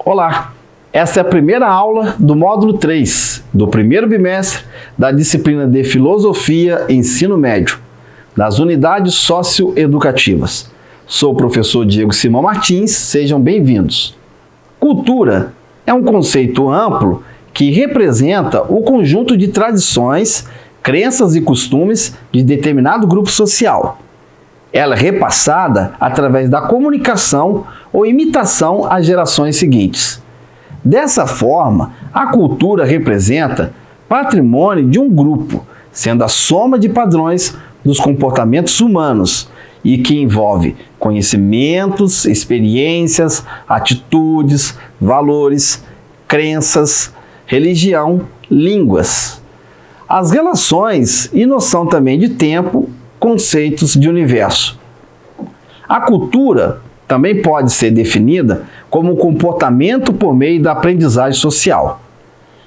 Olá, essa é a primeira aula do módulo 3 do primeiro bimestre da disciplina de Filosofia Ensino Médio, das unidades socioeducativas. Sou o professor Diego Simão Martins, sejam bem-vindos. Cultura é um conceito amplo que representa o conjunto de tradições, crenças e costumes de determinado grupo social. Ela é repassada através da comunicação ou imitação às gerações seguintes. Dessa forma, a cultura representa patrimônio de um grupo, sendo a soma de padrões dos comportamentos humanos e que envolve conhecimentos, experiências, atitudes, valores, crenças, religião, línguas, as relações e noção também de tempo, conceitos de universo. A cultura também pode ser definida como um comportamento por meio da aprendizagem social.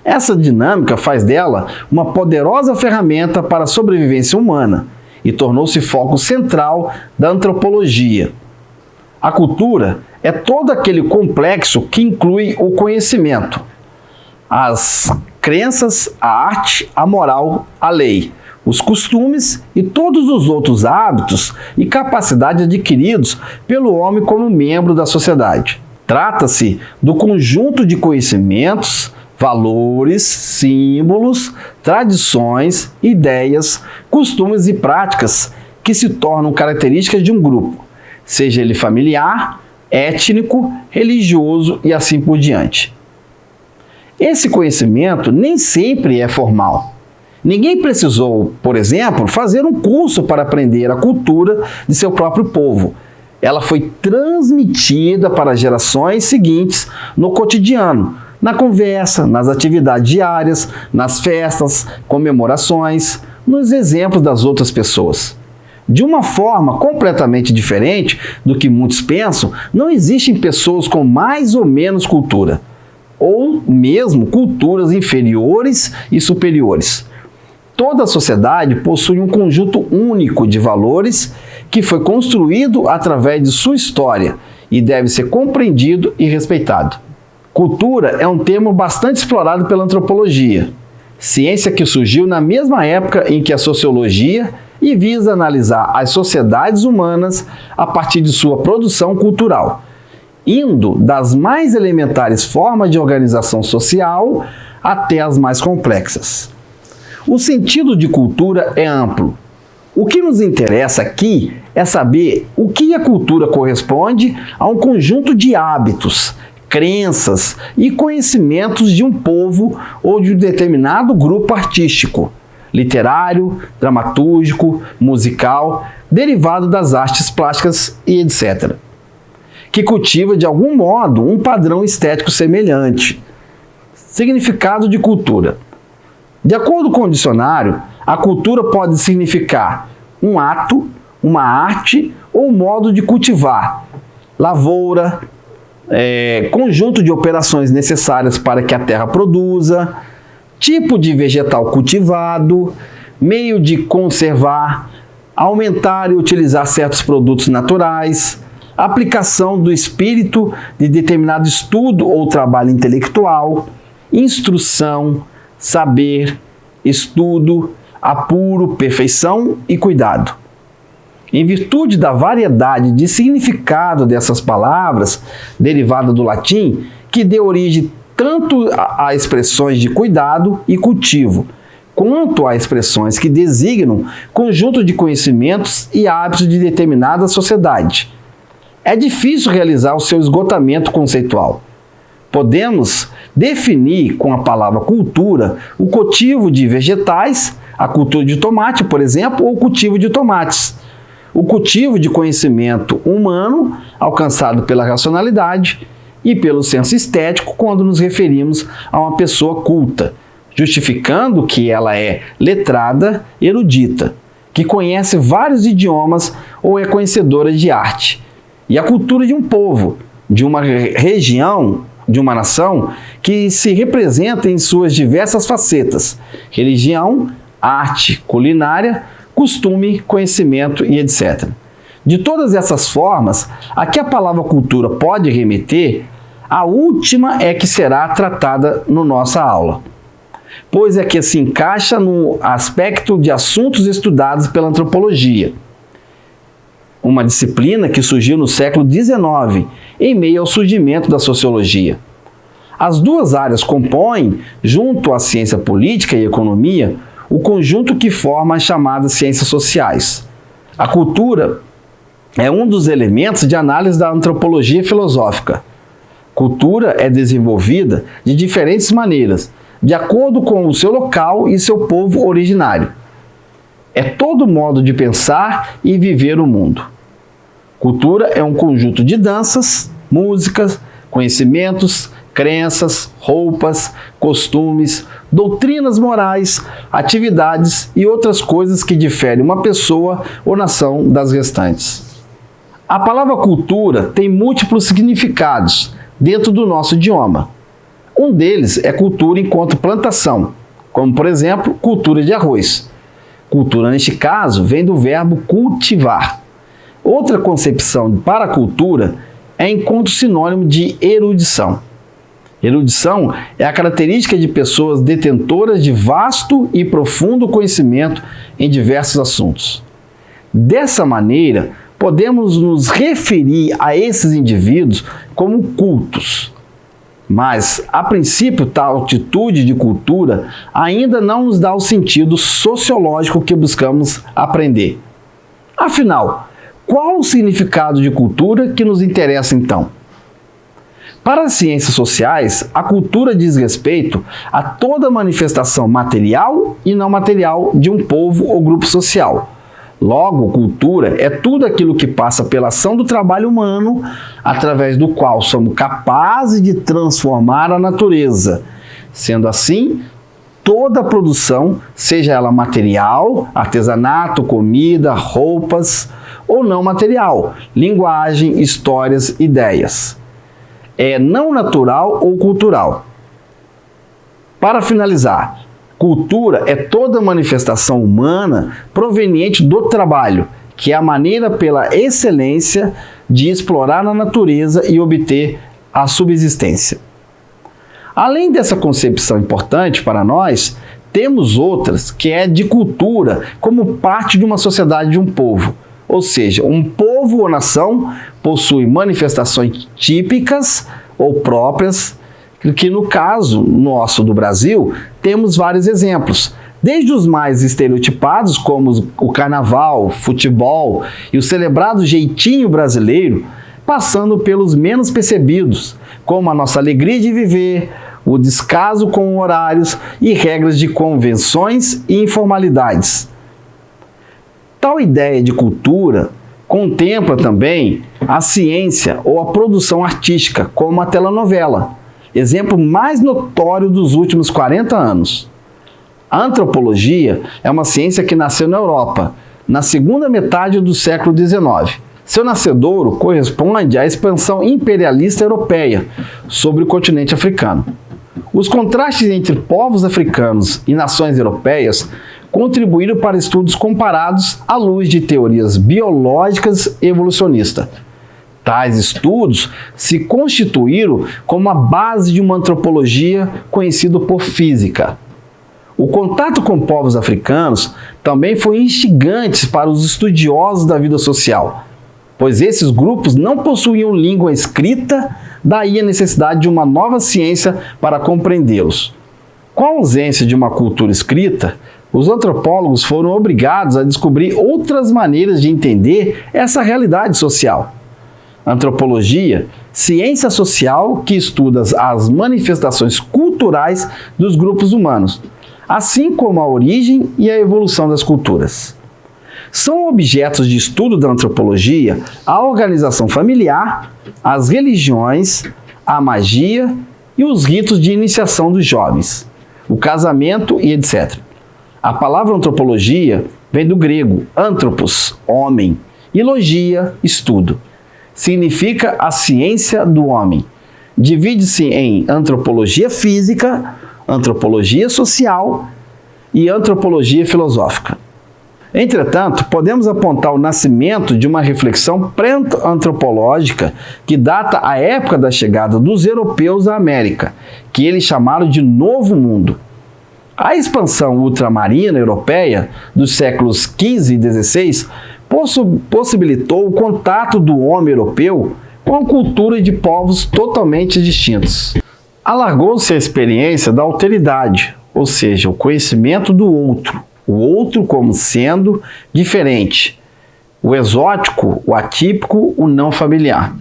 Essa dinâmica faz dela uma poderosa ferramenta para a sobrevivência humana e tornou-se foco central da antropologia. A cultura é todo aquele complexo que inclui o conhecimento, as crenças, a arte, a moral, a lei, os costumes e todos os outros hábitos e capacidades adquiridos pelo homem como membro da sociedade. Trata-se do conjunto de conhecimentos, valores, símbolos, tradições, ideias, costumes e práticas que se tornam características de um grupo, seja ele familiar, étnico, religioso e assim por diante. Esse conhecimento nem sempre é formal. Ninguém precisou, por exemplo, fazer um curso para aprender a cultura de seu próprio povo. Ela foi transmitida para as gerações seguintes no cotidiano, na conversa, nas atividades diárias, nas festas, comemorações, nos exemplos das outras pessoas. De uma forma completamente diferente do que muitos pensam, não existem pessoas com mais ou menos cultura, ou mesmo culturas inferiores e superiores. Toda a sociedade possui um conjunto único de valores que foi construído através de sua história e deve ser compreendido e respeitado. Cultura é um termo bastante explorado pela antropologia, ciência que surgiu na mesma época em que a sociologia e visa analisar as sociedades humanas a partir de sua produção cultural, indo das mais elementares formas de organização social até as mais complexas. O sentido de cultura é amplo. O que nos interessa aqui é saber o que a cultura corresponde a um conjunto de hábitos, crenças e conhecimentos de um povo ou de um determinado grupo artístico, literário, dramatúrgico, musical, derivado das artes plásticas e etc., que cultiva de algum modo um padrão estético semelhante. Significado de cultura. De acordo com o dicionário, a cultura pode significar um ato, uma arte ou um modo de cultivar, lavoura, conjunto de operações necessárias para que a terra produza, tipo de vegetal cultivado, meio de conservar, aumentar e utilizar certos produtos naturais, aplicação do espírito de determinado estudo ou trabalho intelectual, instrução, saber, estudo, apuro, perfeição e cuidado. Em virtude da variedade de significado dessas palavras, derivada do latim, que deu origem tanto a expressões de cuidado e cultivo, quanto a expressões que designam conjunto de conhecimentos e hábitos de determinada sociedade. É difícil realizar o seu esgotamento conceitual. Podemos definir com a palavra cultura o cultivo de vegetais, a cultura de tomate, por exemplo, ou o cultivo de tomates. O cultivo de conhecimento humano alcançado pela racionalidade e pelo senso estético quando nos referimos a uma pessoa culta, justificando que ela é letrada, erudita, que conhece vários idiomas ou é conhecedora de arte. E a cultura de um povo, de uma região, de uma nação, que se representa em suas diversas facetas: religião, arte, culinária, costume, conhecimento e etc. De todas essas formas, a que a palavra cultura pode remeter, A última é que será tratada na nossa aula, pois é que se encaixa no aspecto de assuntos estudados pela antropologia, uma disciplina que surgiu no século XIX, em meio ao surgimento da sociologia. As duas áreas compõem, junto à ciência política e economia, o conjunto que forma as chamadas ciências sociais. A cultura é um dos elementos de análise da antropologia filosófica. Cultura é desenvolvida de diferentes maneiras, de acordo com o seu local e seu povo originário. É todo modo de pensar e viver o mundo. Cultura é um conjunto de danças, músicas, conhecimentos, crenças, roupas, costumes, doutrinas morais, atividades e outras coisas que diferem uma pessoa ou nação das restantes. A palavra cultura tem múltiplos significados dentro do nosso idioma. Um deles é cultura enquanto plantação, como por exemplo, cultura de arroz. Cultura, neste caso, vem do verbo cultivar. Outra concepção para a cultura é enquanto sinônimo de erudição. Erudição é a característica de pessoas detentoras de vasto e profundo conhecimento em diversos assuntos. Dessa maneira, podemos nos referir a esses indivíduos como cultos. Mas, a princípio, tal atitude de cultura ainda não nos dá o sentido sociológico que buscamos aprender. Afinal, qual o significado de cultura que nos interessa então? Para as ciências sociais, a cultura diz respeito a toda manifestação material e não material de um povo ou grupo social. Logo, cultura é tudo aquilo que passa pela ação do trabalho humano, através do qual somos capazes de transformar a natureza. Sendo assim, toda a produção, seja ela material, artesanato, comida, roupas, ou não material, linguagem, histórias, ideias. É não natural ou cultural. Para finalizar, cultura é toda manifestação humana proveniente do trabalho, que é a maneira pela excelência de explorar a natureza e obter a subsistência. Além dessa concepção importante para nós, temos outras que é de cultura como parte de uma sociedade de um povo. Ou seja, um povo ou nação possui manifestações típicas ou próprias, que no caso nosso do Brasil, temos vários exemplos. Desde os mais estereotipados, como o carnaval, futebol e o celebrado jeitinho brasileiro, passando pelos menos percebidos, como a nossa alegria de viver, o descaso com horários e regras de convenções e informalidades. Tal ideia de cultura contempla também a ciência ou a produção artística, como a telenovela, exemplo mais notório dos últimos 40 anos. A antropologia é uma ciência que nasceu na Europa, na segunda metade do século XIX. Seu nascedouro corresponde à expansão imperialista europeia sobre o continente africano. Os contrastes entre povos africanos e nações europeias contribuíram para estudos comparados à luz de teorias biológicas evolucionistas. Tais estudos se constituíram como a base de uma antropologia conhecida por física. O contato com povos africanos também foi instigante para os estudiosos da vida social, pois esses grupos não possuíam língua escrita, daí a necessidade de uma nova ciência para compreendê-los. Com a ausência de uma cultura escrita, os antropólogos foram obrigados a descobrir outras maneiras de entender essa realidade social. Antropologia, ciência social que estuda as manifestações culturais dos grupos humanos, assim como a origem e a evolução das culturas. São objetos de estudo da antropologia a organização familiar, as religiões, a magia e os ritos de iniciação dos jovens, o casamento e etc. A palavra antropologia vem do grego anthropos, homem, e logia, estudo. Significa a ciência do homem. Divide-se em antropologia física, antropologia social e antropologia filosófica. Entretanto, podemos apontar o nascimento de uma reflexão pré-antropológica que data a época da chegada dos europeus à América, que eles chamaram de Novo Mundo. A expansão ultramarina europeia dos séculos XV e XVI possibilitou o contato do homem europeu com a cultura de povos totalmente distintos. Alargou-se a experiência da alteridade, ou seja, o conhecimento do outro, o outro como sendo diferente, o exótico, o atípico, o não familiar.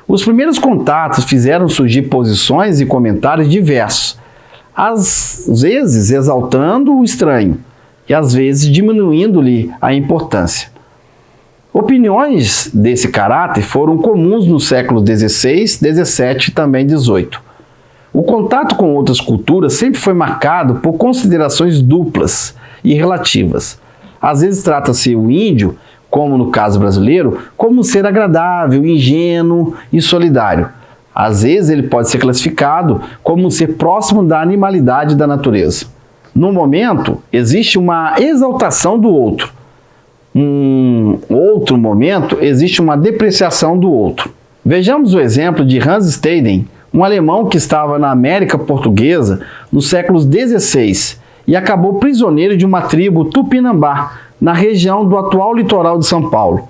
Os primeiros contatos fizeram surgir posições e comentários diversos, às vezes exaltando o estranho e às vezes diminuindo-lhe a importância. Opiniões desse caráter foram comuns no século XVI, XVII e também XVIII. O contato com outras culturas sempre foi marcado por considerações duplas e relativas. Às vezes trata-se o índio, como no caso brasileiro, como um ser agradável, ingênuo e solidário. Às vezes ele pode ser classificado como um ser próximo da animalidade da natureza. No momento, existe uma exaltação do outro. Outro momento, existe uma depreciação do outro. Vejamos o exemplo de Hans Staden, um alemão que estava na América Portuguesa nos séculos XVI e acabou prisioneiro de uma tribo Tupinambá, na região do atual litoral de São Paulo.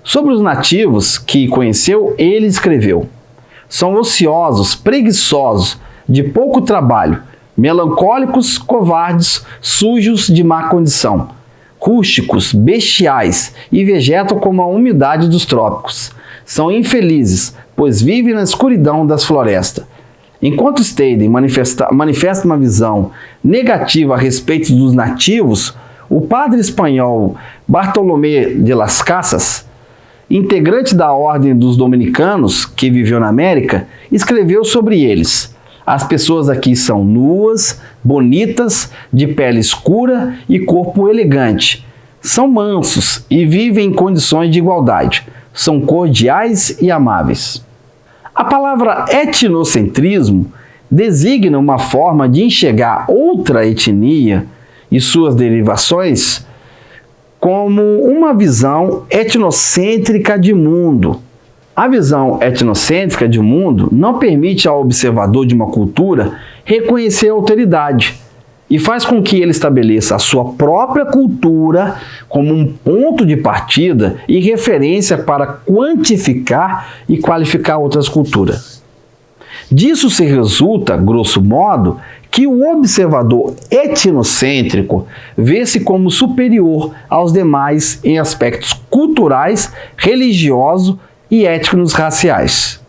Sobre os nativos que conheceu, ele escreveu: são ociosos, preguiçosos, de pouco trabalho, melancólicos, covardes, sujos, de má condição, rústicos, bestiais e vegetam como a umidade dos trópicos. São infelizes, pois vivem na escuridão das florestas. Enquanto Staden manifesta uma visão negativa a respeito dos nativos, o padre espanhol Bartolomé de las Casas, integrante da Ordem dos Dominicanos, que viveu na América, escreveu sobre eles: as pessoas aqui são nuas, bonitas, de pele escura e corpo elegante. São mansos e vivem em condições de igualdade. São cordiais e amáveis. A palavra etnocentrismo designa uma forma de enxergar outra etnia e suas derivações como uma visão etnocêntrica de mundo. A visão etnocêntrica de mundo não permite ao observador de uma cultura reconhecer a alteridade e faz com que ele estabeleça a sua própria cultura como um ponto de partida e referência para quantificar e qualificar outras culturas. Disso se resulta, grosso modo, que o observador etnocêntrico vê-se como superior aos demais em aspectos culturais, religiosos e étnicos raciais.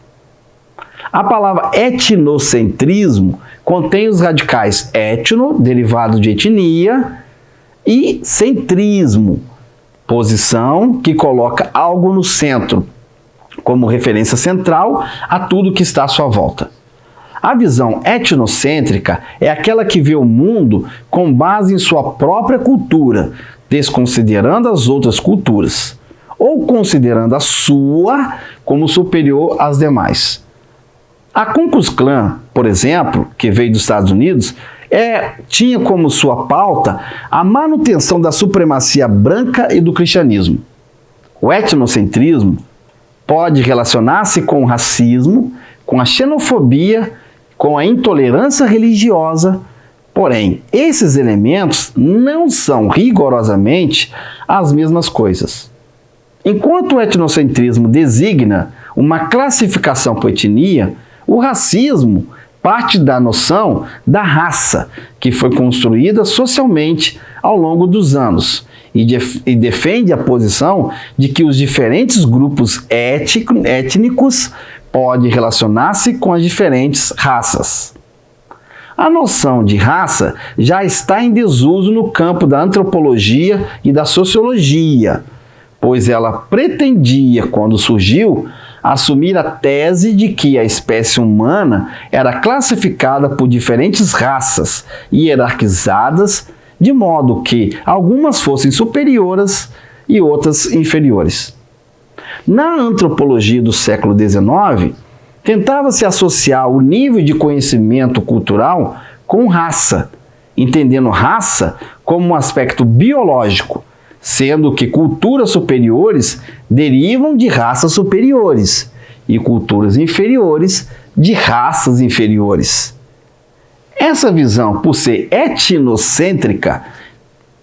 A palavra etnocentrismo contém os radicais etno, derivado de etnia, e centrismo, posição que coloca algo no centro, como referência central a tudo que está à sua volta. A visão etnocêntrica é aquela que vê o mundo com base em sua própria cultura, desconsiderando as outras culturas, ou considerando a sua como superior às demais. A Ku Klux Klan, por exemplo, que veio dos Estados Unidos, tinha como sua pauta a manutenção da supremacia branca e do cristianismo. O etnocentrismo pode relacionar-se com o racismo, com a xenofobia, com a intolerância religiosa, porém, esses elementos não são rigorosamente as mesmas coisas. Enquanto o etnocentrismo designa uma classificação por etnia, o racismo parte da noção da raça, que foi construída socialmente ao longo dos anos, e defende a posição de que os diferentes grupos étnicos podem relacionar-se com as diferentes raças. A noção de raça já está em desuso no campo da antropologia e da sociologia, pois ela pretendia, quando surgiu, assumir a tese de que a espécie humana era classificada por diferentes raças hierarquizadas, de modo que algumas fossem superiores e outras inferiores. Na antropologia do século XIX, tentava-se associar o nível de conhecimento cultural com raça, entendendo raça como um aspecto biológico, sendo que culturas superiores derivam de raças superiores e culturas inferiores de raças inferiores. Essa visão, por ser etnocêntrica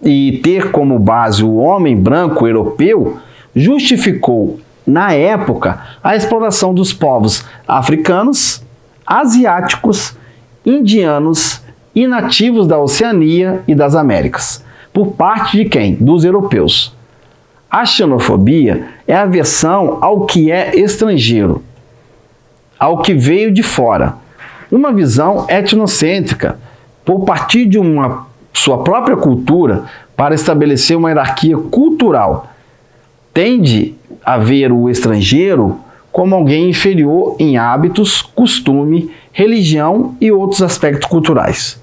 e ter como base o homem branco europeu, justificou, na época, a exploração dos povos africanos, asiáticos, indianos e nativos da Oceania e das Américas. Por parte de quem? Dos europeus. A xenofobia é a aversão ao que é estrangeiro, ao que veio de fora. Uma visão etnocêntrica, por partir de sua própria cultura para estabelecer uma hierarquia cultural, tende a ver o estrangeiro como alguém inferior em hábitos, costume, religião e outros aspectos culturais.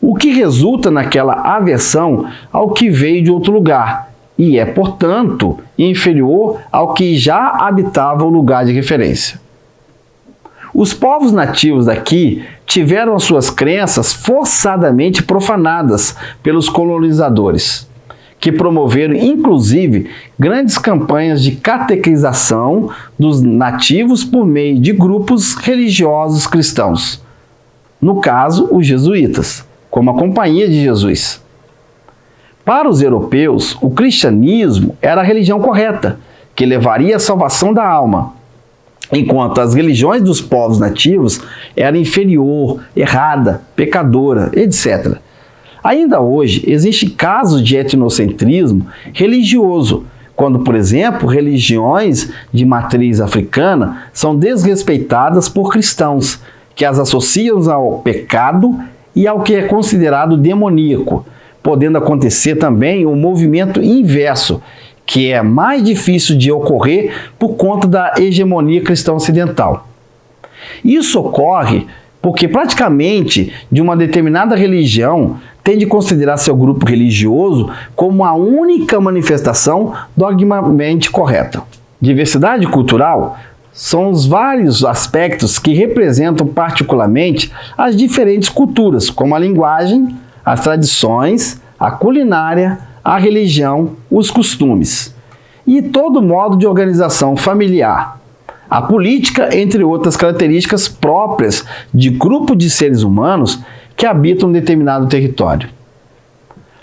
O que resulta naquela aversão ao que veio de outro lugar e é, portanto, inferior ao que já habitava o lugar de referência. Os povos nativos daqui tiveram as suas crenças forçadamente profanadas pelos colonizadores, que promoveram, inclusive, grandes campanhas de catequização dos nativos por meio de grupos religiosos cristãos. No caso, os jesuítas, como a Companhia de Jesus. Para os europeus, o cristianismo era a religião correta, que levaria à salvação da alma, enquanto as religiões dos povos nativos eram inferior, errada, pecadora, etc. Ainda hoje, existem casos de etnocentrismo religioso, quando, por exemplo, religiões de matriz africana são desrespeitadas por cristãos, que as associam ao pecado e ao que é considerado demoníaco, podendo acontecer também um movimento inverso, que é mais difícil de ocorrer por conta da hegemonia cristã ocidental. Isso ocorre porque praticamente de uma determinada religião tende a considerar seu grupo religioso como a única manifestação dogmaticamente correta. Diversidade cultural são os vários aspectos que representam particularmente as diferentes culturas, como a linguagem, as tradições, a culinária, a religião, os costumes e todo modo de organização familiar, a política, entre outras características próprias de grupo de seres humanos que habitam um determinado território.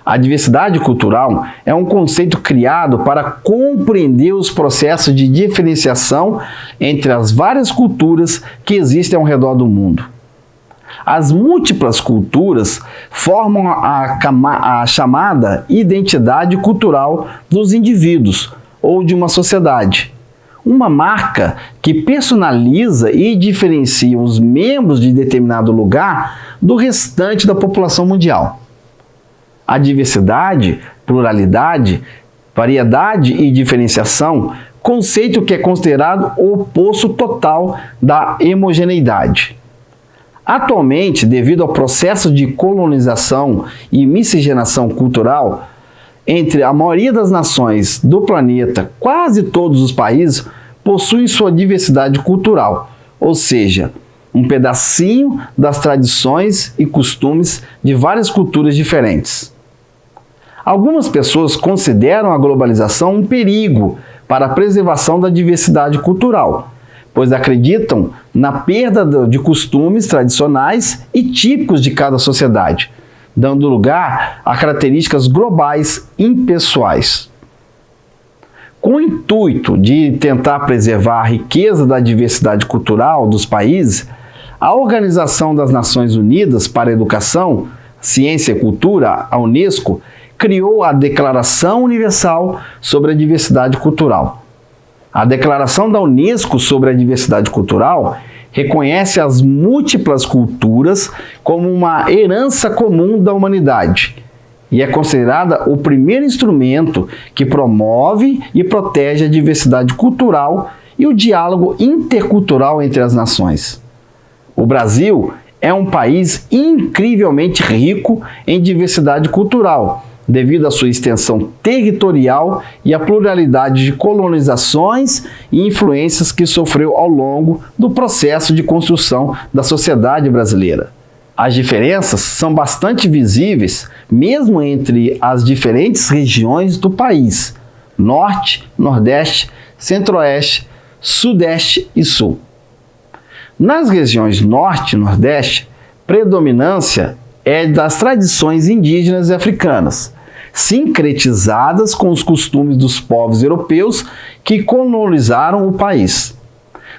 A diversidade cultural é um conceito criado para compreender os processos de diferenciação entre as várias culturas que existem ao redor do mundo. As múltiplas culturas formam a chamada identidade cultural dos indivíduos ou de uma sociedade. Uma marca que personaliza e diferencia os membros de determinado lugar do restante da população mundial. A diversidade, pluralidade, variedade e diferenciação, conceito que é considerado o oposto total da homogeneidade. Atualmente, devido ao processo de colonização e miscigenação cultural, entre a maioria das nações do planeta, quase todos os países possuem sua diversidade cultural, ou seja, um pedacinho das tradições e costumes de várias culturas diferentes. Algumas pessoas consideram a globalização um perigo para a preservação da diversidade cultural, pois acreditam na perda de costumes tradicionais e típicos de cada sociedade, dando lugar a características globais impessoais. Com o intuito de tentar preservar a riqueza da diversidade cultural dos países, a Organização das Nações Unidas para a Educação, Ciência e Cultura, a Unesco, criou a Declaração Universal sobre a Diversidade Cultural. A Declaração da Unesco sobre a Diversidade Cultural reconhece as múltiplas culturas como uma herança comum da humanidade e é considerada o primeiro instrumento que promove e protege a diversidade cultural e o diálogo intercultural entre as nações. O Brasil é um país incrivelmente rico em diversidade cultural, devido à sua extensão territorial e à pluralidade de colonizações e influências que sofreu ao longo do processo de construção da sociedade brasileira. As diferenças são bastante visíveis mesmo entre as diferentes regiões do país: Norte, Nordeste, Centro-Oeste, Sudeste e Sul. Nas regiões Norte e Nordeste, predominância é das tradições indígenas e africanas, sincretizadas com os costumes dos povos europeus que colonizaram o país.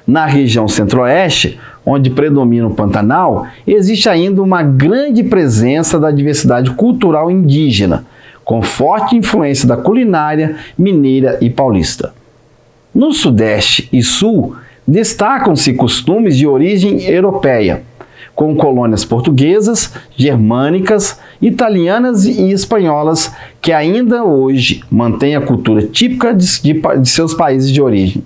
Na região Centro-Oeste, onde predomina o Pantanal, existe ainda uma grande presença da diversidade cultural indígena, com forte influência da culinária mineira e paulista. No Sudeste e Sul, destacam-se costumes de origem europeia, com colônias portuguesas, germânicas, italianas e espanholas que ainda hoje mantêm a cultura típica de seus países de origem.